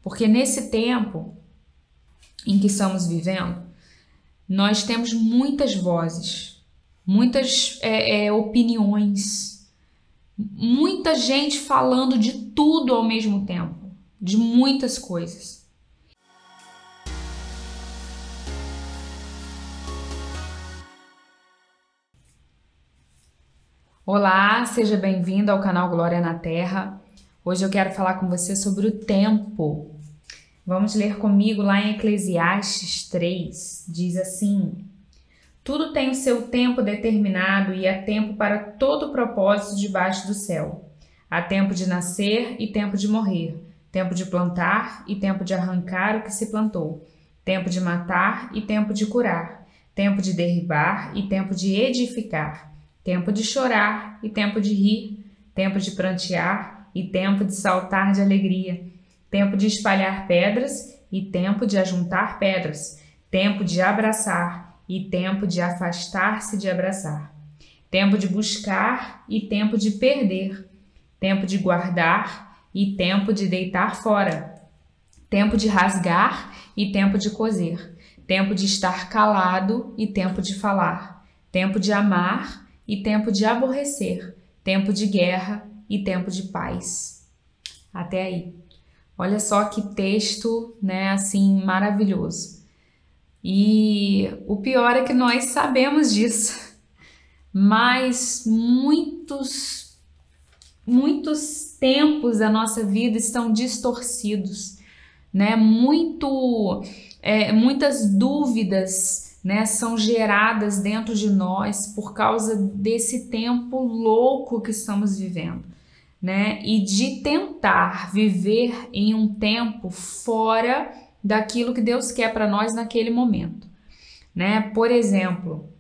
Porque nesse tempo em que estamos vivendo, nós temos muitas vozes, muitas opiniões, muita gente falando de tudo ao mesmo tempo, de muitas coisas. Olá, seja bem-vindo ao canal Glória na Terra. Hoje eu quero falar com você sobre o tempo. Vamos ler comigo lá em Eclesiastes 3. Diz assim: tudo tem o seu tempo determinado e há tempo para todo propósito debaixo do céu. Há tempo de nascer e tempo de morrer, tempo de plantar e tempo de arrancar o que se plantou, tempo de matar e tempo de curar, tempo de derribar e tempo de edificar, tempo de chorar e tempo de rir, tempo de prantear e tempo de saltar de alegria, tempo de espalhar pedras e tempo de ajuntar pedras, tempo de abraçar e tempo de afastar-se de abraçar, tempo de buscar e tempo de perder, tempo de guardar e tempo de deitar fora, tempo de rasgar e tempo de coser, tempo de estar calado e tempo de falar, tempo de amar e tempo de aborrecer, tempo de guerra e tempo de paz. Até aí. Olha só que texto, né, assim, maravilhoso. E o pior é que nós sabemos disso, mas muitos tempos da nossa vida estão distorcidos, né? Muitas dúvidas, né, são geradas dentro de nós por causa desse tempo louco que estamos vivendo, né? E de tentar viver em um tempo fora daquilo que Deus quer para nós naquele momento, né? Por exemplo,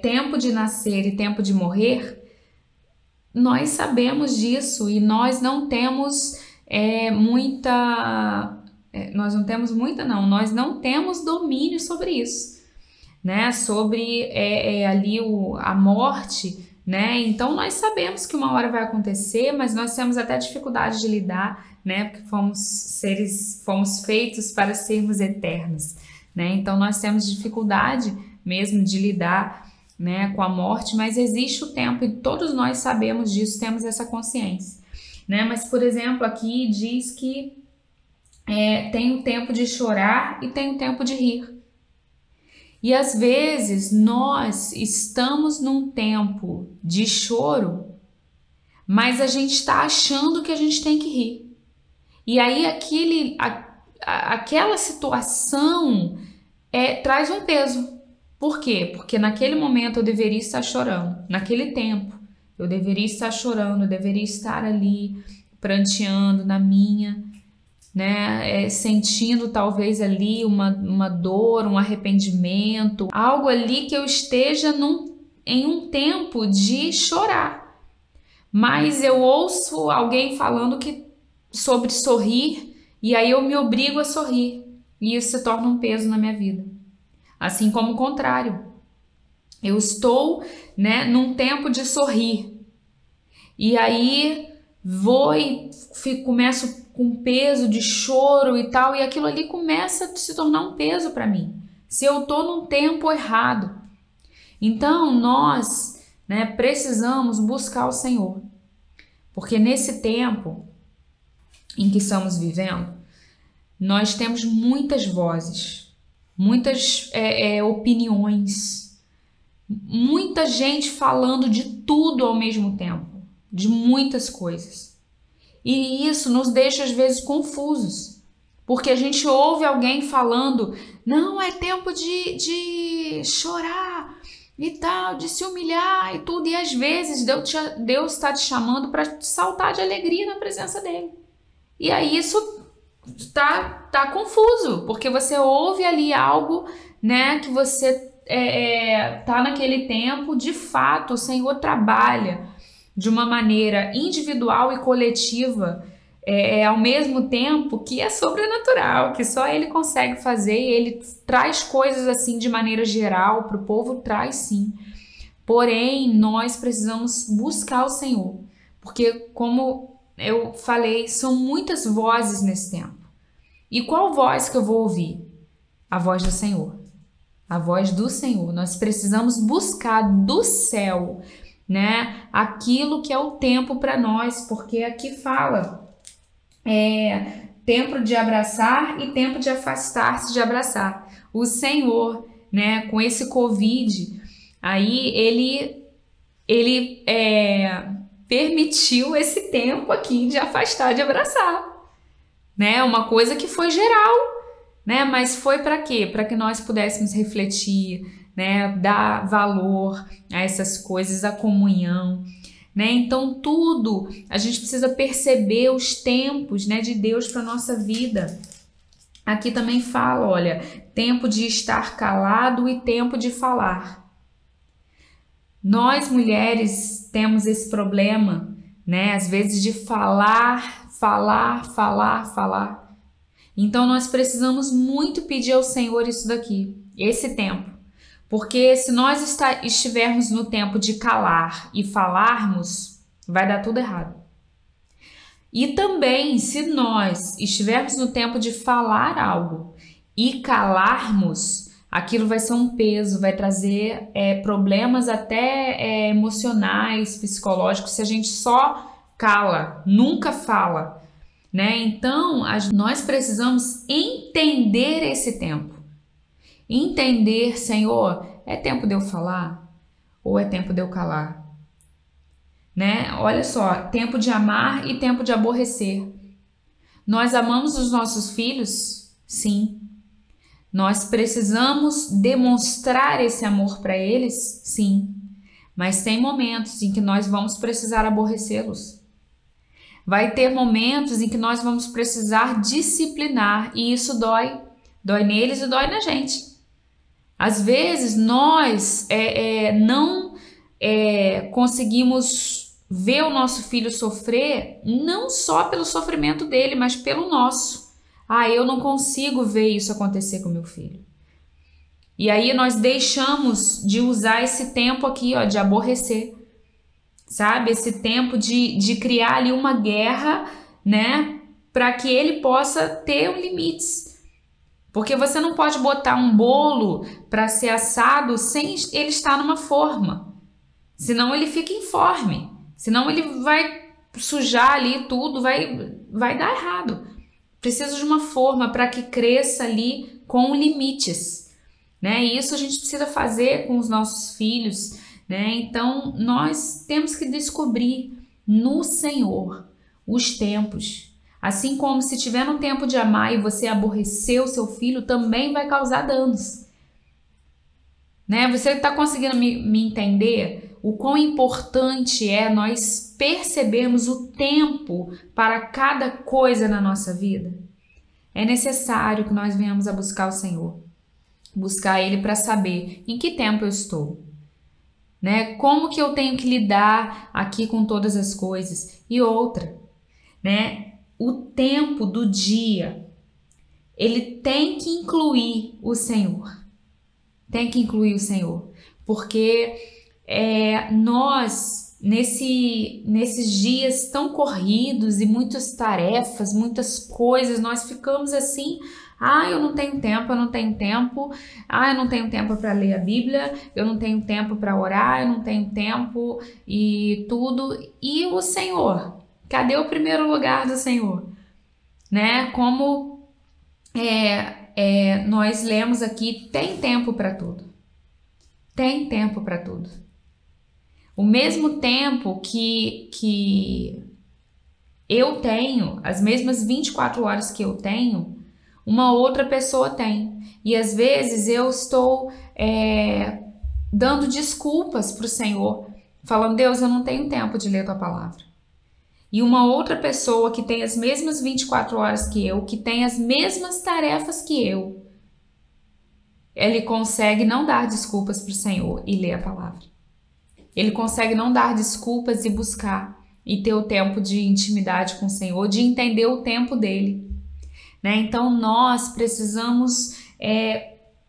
tempo de nascer e tempo de morrer, nós sabemos disso e nós não temos nós não temos domínio sobre isso, né? Sobre ali a morte, né? Então nós sabemos que uma hora vai acontecer, mas nós temos até dificuldade de lidar, né? Porque fomos feitos para sermos eternos, né? Então nós temos dificuldade mesmo de lidar, né, com a morte, mas existe o tempo e todos nós sabemos disso, temos essa consciência, né? Mas, por exemplo, aqui diz que tem o tempo de chorar e tem o tempo de rir. E às vezes nós estamos num tempo de choro, mas a gente está achando que a gente tem que rir. E aí aquela situação traz um peso. Por quê? Porque naquele momento eu deveria estar chorando. Naquele tempo eu deveria estar chorando, eu deveria estar ali pranteando na minha, né, sentindo talvez ali uma dor, um arrependimento, algo ali que eu esteja em um tempo de chorar. Mas eu ouço alguém falando sobre sorrir e aí eu me obrigo a sorrir e isso se torna um peso na minha vida. Assim como o contrário, eu estou, né, num tempo de sorrir e aí vou e começo com peso de choro e tal, e aquilo ali começa a se tornar um peso para mim, se eu tô num tempo errado. Então nós, né, precisamos buscar o Senhor, porque nesse tempo em que estamos vivendo, nós temos muitas vozes, muitas opiniões, muita gente falando de tudo ao mesmo tempo, de muitas coisas. E isso nos deixa às vezes confusos, porque a gente ouve alguém falando, não, é tempo de chorar e tal, de se humilhar e tudo, e às vezes Deus está te chamando para saltar de alegria na presença dele. E aí isso tá confuso, porque você ouve ali algo, né, que você tá naquele tempo, de fato o Senhor trabalha de uma maneira individual e coletiva, ao mesmo tempo, que é sobrenatural, que só Ele consegue fazer, e Ele traz coisas assim de maneira geral para o povo, traz sim. Porém, nós precisamos buscar o Senhor, porque como eu falei, são muitas vozes nesse tempo. E qual voz que eu vou ouvir? A voz do Senhor. A voz do Senhor. Nós precisamos buscar do céu, né, aquilo que é o tempo para nós, porque aqui fala tempo de abraçar e tempo de afastar-se de abraçar. O Senhor, né, com esse Covid, aí ele permitiu esse tempo aqui de afastar, de abraçar, né? Uma coisa que foi geral, né? Mas foi para quê? Para que nós pudéssemos refletir, né? Dar valor a essas coisas, a comunhão, né? Então tudo a gente precisa perceber os tempos, né, de Deus para nossa vida. Aqui também fala, olha, tempo de estar calado e tempo de falar. Nós mulheres temos esse problema, né, às vezes de falar. Então nós precisamos muito pedir ao Senhor isso daqui, esse tempo. Porque se nós estivermos no tempo de calar e falarmos, vai dar tudo errado. E também, se nós estivermos no tempo de falar algo e calarmos, aquilo vai ser um peso, vai trazer problemas até emocionais, psicológicos, se a gente só cala, nunca fala, né? Então, nós precisamos entender esse tempo. Entender, Senhor, é tempo de eu falar ou é tempo de eu calar? Né? Olha só, tempo de amar e tempo de aborrecer. Nós amamos os nossos filhos? Sim. Nós precisamos demonstrar esse amor para eles? Sim. Mas tem momentos em que nós vamos precisar aborrecê-los. Vai ter momentos em que nós vamos precisar disciplinar e isso dói. Dói neles e dói na gente. Às vezes nós não conseguimos ver o nosso filho sofrer, não só pelo sofrimento dele, mas pelo nosso. Eu não consigo ver isso acontecer com meu filho. E aí nós deixamos de usar esse tempo aqui, ó, de aborrecer, sabe? Esse tempo de criar ali uma guerra, né? Para que ele possa ter limites. Porque você não pode botar um bolo para ser assado sem ele estar numa forma. Senão ele fica informe. Senão ele vai sujar ali tudo, vai dar errado. Precisa de uma forma para que cresça ali com limites, né? E isso a gente precisa fazer com os nossos filhos, né? Então nós temos que descobrir no Senhor os tempos. Assim como se tiver no tempo de amar e você aborrecer o seu filho, também vai causar danos. Né? Você está conseguindo me entender? O quão importante é nós percebermos o tempo para cada coisa na nossa vida? É necessário que nós venhamos a buscar o Senhor. Buscar Ele para saber em que tempo eu estou. Né? Como que eu tenho que lidar aqui com todas as coisas? E outra, né? O tempo do dia, ele tem que incluir o Senhor. Tem que incluir o Senhor. Porque nós, nesses dias tão corridos e muitas tarefas, muitas coisas, nós ficamos assim, eu não tenho tempo, eu não tenho tempo, eu não tenho tempo para ler a Bíblia, eu não tenho tempo para orar, eu não tenho tempo e tudo. E o Senhor? Cadê o primeiro lugar do Senhor? Né? Como nós lemos aqui, tem tempo para tudo. Tem tempo para tudo. O mesmo tempo que eu tenho, as mesmas 24 horas que eu tenho, uma outra pessoa tem. E às vezes eu estou dando desculpas para o Senhor, falando, Deus, eu não tenho tempo de ler a tua palavra. E uma outra pessoa que tem as mesmas 24 horas que eu, que tem as mesmas tarefas que eu, ele consegue não dar desculpas para o Senhor e ler a palavra. Ele consegue não dar desculpas e buscar e ter o tempo de intimidade com o Senhor, de entender o tempo dele. Né? Então nós precisamos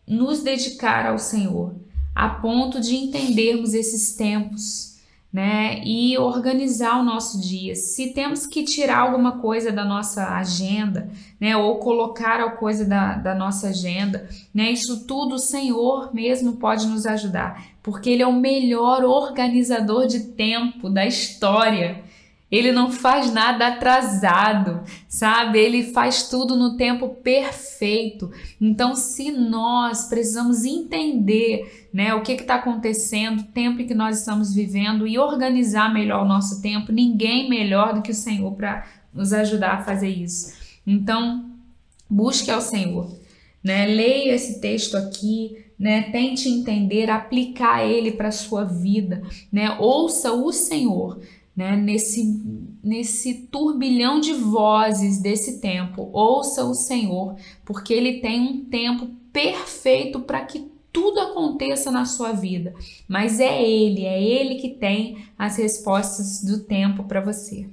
nos dedicar ao Senhor, a ponto de entendermos esses tempos, né? E organizar o nosso dia. Se temos que tirar alguma coisa da nossa agenda, né? Ou colocar alguma coisa da nossa agenda, né? Isso tudo o Senhor mesmo pode nos ajudar, porque Ele é o melhor organizador de tempo da história. Ele não faz nada atrasado, sabe? Ele faz tudo no tempo perfeito. Então, se nós precisamos entender, né, o que está acontecendo, o tempo em que nós estamos vivendo e organizar melhor o nosso tempo, ninguém melhor do que o Senhor para nos ajudar a fazer isso. Então, busque ao Senhor, né? Leia esse texto aqui, né? Tente entender, aplicar ele para a sua vida, né? Ouça o Senhor, né? Nesse turbilhão de vozes desse tempo, ouça o Senhor, porque Ele tem um tempo perfeito para que tudo aconteça na sua vida, mas é Ele que tem as respostas do tempo para você.